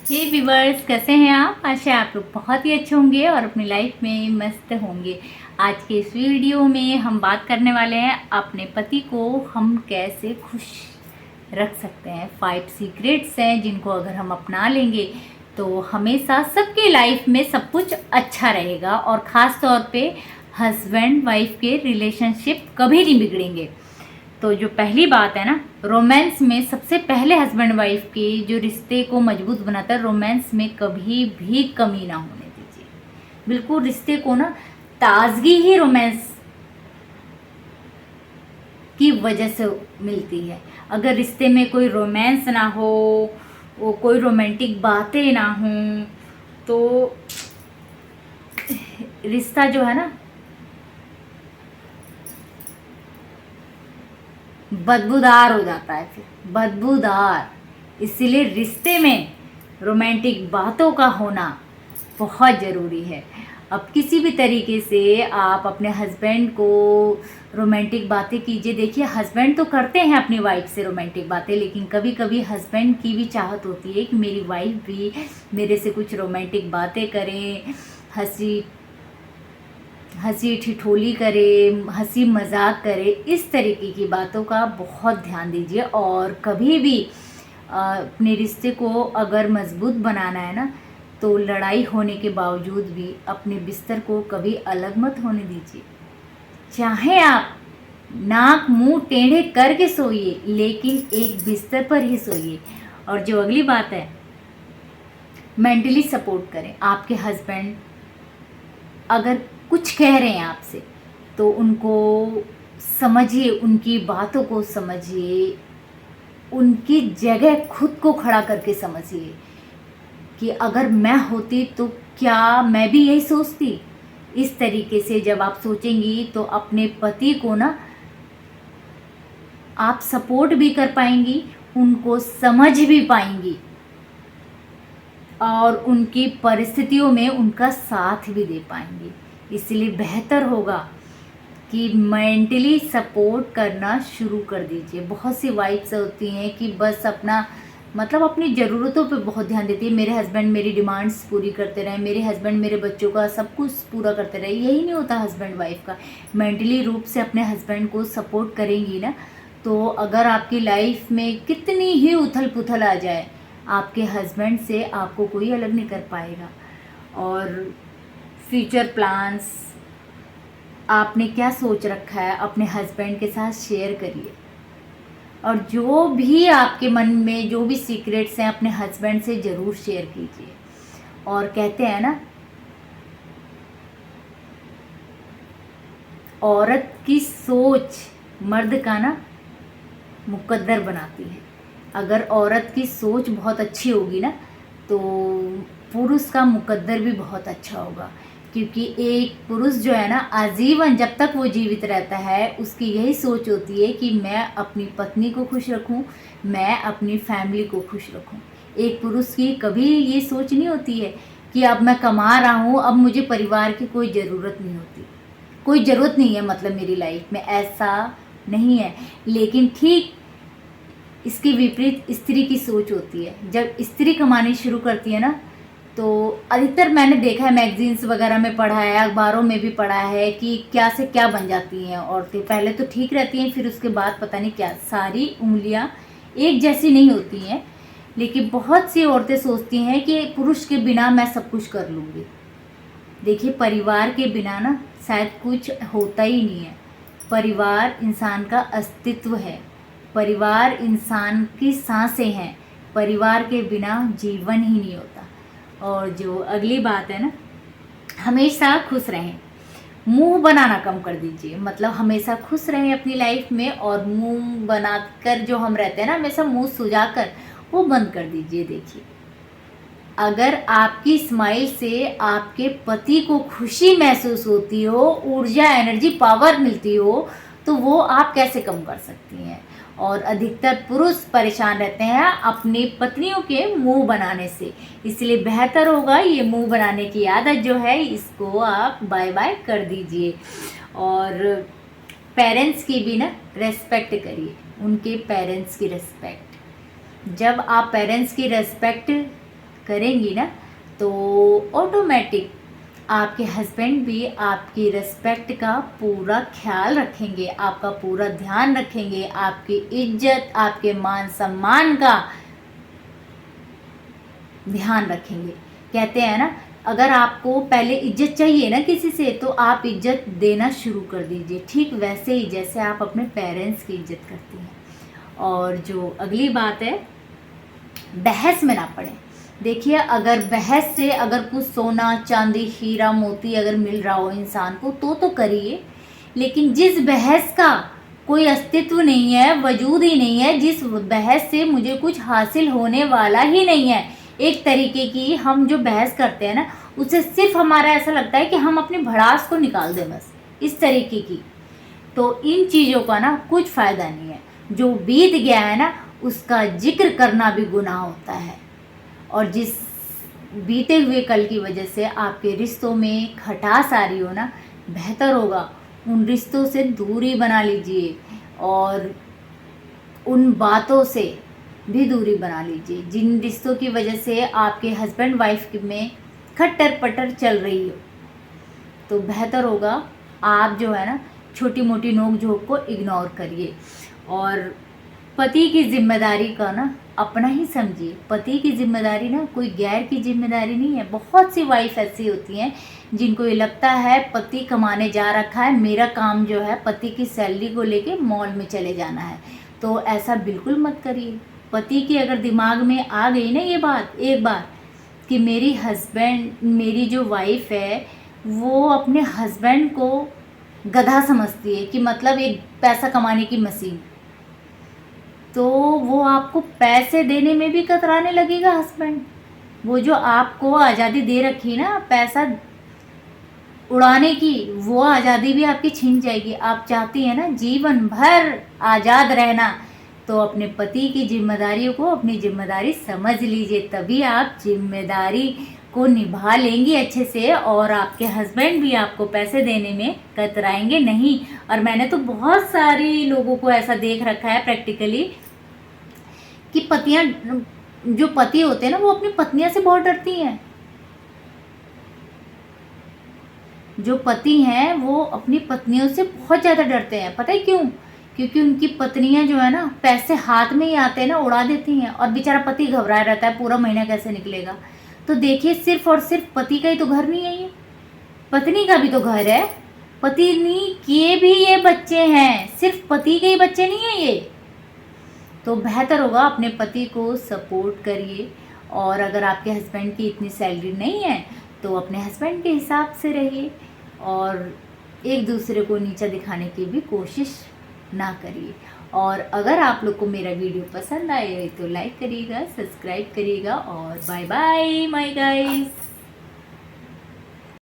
हे viewers, कैसे हैं आप? आशा आप लोग बहुत ही अच्छे होंगे और अपनी लाइफ में मस्त होंगे। आज के इस वीडियो में हम बात करने वाले हैं अपने पति को हम कैसे खुश रख सकते हैं। 5 सीक्रेट्स हैं जिनको अगर हम अपना लेंगे तो हमेशा सबके लाइफ में सब कुछ अच्छा रहेगा और ख़ास तौर पे हस्बैंड वाइफ के रिलेशनशिप कभी नहीं बिगड़ेंगे। तो जो पहली बात है ना, रोमांस में सबसे पहले हस्बैंड वाइफ के जो रिश्ते को मजबूत बनाता है, रोमांस में कभी भी कमी ना होने दीजिए। बिल्कुल रिश्ते को ना ताजगी ही रोमांस की वजह से मिलती है। अगर रिश्ते में कोई रोमांस ना हो, वो कोई रोमांटिक बातें ना हों, तो रिश्ता जो है ना बदबूदार हो जाता है, फिर बदबूदार। इसीलिए रिश्ते में रोमांटिक बातों का होना बहुत ज़रूरी है। अब किसी भी तरीके से आप अपने हस्बैंड को रोमांटिक बातें कीजिए। देखिए, हस्बैंड तो करते हैं अपनी वाइफ से रोमांटिक बातें, लेकिन कभी कभी हस्बैंड की भी चाहत होती है कि मेरी वाइफ भी मेरे से कुछ रोमांटिक बातें करें, हंसी ठिठोली करे, हंसी मजाक करे। इस तरीके की बातों का बहुत ध्यान दीजिए। और कभी भी अपने रिश्ते को अगर मजबूत बनाना है ना, तो लड़ाई होने के बावजूद भी अपने बिस्तर को कभी अलग मत होने दीजिए। चाहे आप नाक मुंह टेढ़े करके सोइए, लेकिन एक बिस्तर पर ही सोइए। और जो अगली बात है, मेंटली सपोर्ट करें। आपके हस्बैंड अगर कुछ कह रहे हैं आपसे तो उनको समझिए, उनकी बातों को समझिए, उनकी जगह खुद को खड़ा करके समझिए कि अगर मैं होती तो क्या मैं भी यही सोचती। इस तरीके से जब आप सोचेंगी तो अपने पति को ना आप सपोर्ट भी कर पाएंगी, उनको समझ भी पाएंगी और उनकी परिस्थितियों में उनका साथ भी दे पाएंगी। इसलिए बेहतर होगा कि मेंटली सपोर्ट करना शुरू कर दीजिए। बहुत सी वाइफ्स होती हैं कि बस अपना अपनी ज़रूरतों पे बहुत ध्यान देती है। मेरे हस्बैंड मेरी डिमांड्स पूरी करते रहे, मेरे हस्बैंड मेरे बच्चों का सब कुछ पूरा करते रहे। यही नहीं होता हस्बैंड वाइफ का। मेंटली रूप से अपने हस्बैंड को सपोर्ट करेंगी ना, तो अगर आपकी लाइफ में कितनी ही उथल पुथल आ जाए, आपके हस्बैंड से आपको कोई अलग नहीं कर पाएगा। और फ्यूचर प्लान्स आपने क्या सोच रखा है अपने हस्बैंड के साथ शेयर करिए। और जो भी आपके मन में जो भी सीक्रेट्स हैं अपने हस्बैंड से ज़रूर शेयर कीजिए। और कहते हैं ना, औरत की सोच मर्द का ना मुकद्दर बनाती है। अगर औरत की सोच बहुत अच्छी होगी ना, तो पुरुष का मुकद्दर भी बहुत अच्छा होगा। क्योंकि एक पुरुष जो है ना, आजीवन जब तक वो जीवित रहता है, उसकी यही सोच होती है कि मैं अपनी पत्नी को खुश रखूं, मैं अपनी फैमिली को खुश रखूं। एक पुरुष की कभी ये सोच नहीं होती है कि अब मैं कमा रहा हूँ, अब मुझे परिवार की कोई ज़रूरत नहीं होती, कोई ज़रूरत नहीं है मेरी लाइफ में, ऐसा नहीं है। लेकिन ठीक इसके विपरीत स्त्री की सोच होती है। जब स्त्री कमानी शुरू करती है ना, तो अधिकतर मैंने देखा है, मैगजीन्स वगैरह में पढ़ा है, अखबारों में भी पढ़ा है कि क्या से क्या बन जाती हैं औरतें। पहले तो ठीक रहती हैं, फिर उसके बाद पता नहीं क्या, सारी उंगलियां एक जैसी नहीं होती हैं। लेकिन बहुत सी औरतें सोचती हैं कि पुरुष के बिना मैं सब कुछ कर लूँगी। देखिए, परिवार के बिना ना शायद कुछ होता ही नहीं है। परिवार इंसान का अस्तित्व है, परिवार इंसान की सांसें हैं। परिवार के बिना जीवन ही नहीं होता। और जो अगली बात है ना, हमेशा खुश रहें। मुंह बनाना कम कर दीजिए। हमेशा खुश रहें अपनी लाइफ में, और मुंह बनाकर जो हम रहते हैं ना, हमेशा मुंह सुजाकर, वो बंद कर दीजिए। देखिए, अगर आपकी स्माइल से आपके पति को खुशी महसूस होती हो, ऊर्जा, एनर्जी, पावर मिलती हो, तो वो आप कैसे कम कर सकती हैं। और अधिकतर पुरुष परेशान रहते हैं अपनी पत्नियों के मुंह बनाने से। इसलिए बेहतर होगा ये मुंह बनाने की आदत जो है, इसको आप बाय बाय कर दीजिए। और पेरेंट्स की भी ना रेस्पेक्ट करिए, उनके पेरेंट्स की रेस्पेक्ट। जब आप पेरेंट्स की रेस्पेक्ट करेंगी ना, तो ऑटोमेटिक आपके हस्बैंड भी आपकी रिस्पेक्ट का पूरा ख्याल रखेंगे, आपका पूरा ध्यान रखेंगे, आपकी इज्जत, आपके मान सम्मान का ध्यान रखेंगे। कहते हैं ना, अगर आपको पहले इज्जत चाहिए ना किसी से, तो आप इज्जत देना शुरू कर दीजिए, ठीक वैसे ही जैसे आप अपने पेरेंट्स की इज्जत करती हैं। और जो अगली बात है, बहस में ना पड़े। देखिए, अगर बहस से अगर कुछ सोना चांदी हीरा मोती अगर मिल रहा हो इंसान को तो करिए, लेकिन जिस बहस का कोई अस्तित्व नहीं है, वजूद ही नहीं है, जिस बहस से मुझे कुछ हासिल होने वाला ही नहीं है, एक तरीके की हम जो बहस करते हैं ना, उससे सिर्फ हमारा ऐसा लगता है कि हम अपनी भड़ास को निकाल दें, बस इस तरीके की। तो इन चीज़ों का ना कुछ फ़ायदा नहीं है। जो बीत गया है ना, उसका जिक्र करना भी गुनाह होता है। और जिस बीते हुए कल की वजह से आपके रिश्तों में खटास आ रही हो ना, बेहतर होगा उन रिश्तों से दूरी बना लीजिए, और उन बातों से भी दूरी बना लीजिए जिन रिश्तों की वजह से आपके हस्बैंड वाइफ में खट्टर पटर चल रही हो। तो बेहतर होगा आप जो है ना, छोटी मोटी नोक झोंक को इग्नोर करिए, और पति की जिम्मेदारी का ना अपना ही समझिए। पति की जिम्मेदारी ना कोई गैर की जिम्मेदारी नहीं है। बहुत सी वाइफ ऐसी होती हैं जिनको ये लगता है पति कमाने जा रखा है, मेरा काम जो है पति की सैलरी को लेके मॉल में चले जाना है। तो ऐसा बिल्कुल मत करिए। पति की अगर दिमाग में आ गई ना ये बात एक बार कि मेरी जो वाइफ है वो अपने हस्बैंड को गधा समझती है, कि मतलब एक पैसा कमाने की मशीन, तो वो आपको पैसे देने में भी कतराने लगेगा हस्बैंड। वो जो आपको आज़ादी दे रखी ना पैसा उड़ाने की, वो आज़ादी भी आपकी छीन जाएगी। आप चाहती हैं ना जीवन भर आज़ाद रहना, तो अपने पति की जिम्मेदारियों को अपनी जिम्मेदारी समझ लीजिए, तभी आप जिम्मेदारी को निभा लेंगी अच्छे से, और आपके हस्बैंड भी आपको पैसे देने में कतराएंगे नहीं। और मैंने तो बहुत सारी लोगों को ऐसा देख रखा है प्रैक्टिकली कि पतियां, जो पति होते हैं ना, वो अपनी पत्नियां से बहुत डरती हैं। जो पति हैं वो अपनी पत्नियों से बहुत ज़्यादा डरते हैं। पता है क्यों? क्योंकि उनकी पत्नियां जो है ना, पैसे हाथ में ही आते हैं ना उड़ा देती हैं, और बेचारा पति घबराया रहता है पूरा महीना कैसे निकलेगा। तो देखिए, सिर्फ और सिर्फ पति का ही तो घर नहीं है ये, पत्नी का भी तो घर है। पत्नी के भी ये बच्चे हैं, सिर्फ पति के ही बच्चे नहीं है ये। तो बेहतर होगा अपने पति को सपोर्ट करिए, और अगर आपके हस्बैंड की इतनी सैलरी नहीं है तो अपने हस्बैंड के हिसाब से रहिए, और एक दूसरे को नीचा दिखाने की भी कोशिश ना करिए। और अगर आप लोग को मेरा वीडियो पसंद आए तो लाइक करिएगा, सब्सक्राइब करिएगा, और बाय बाय माय गाइस।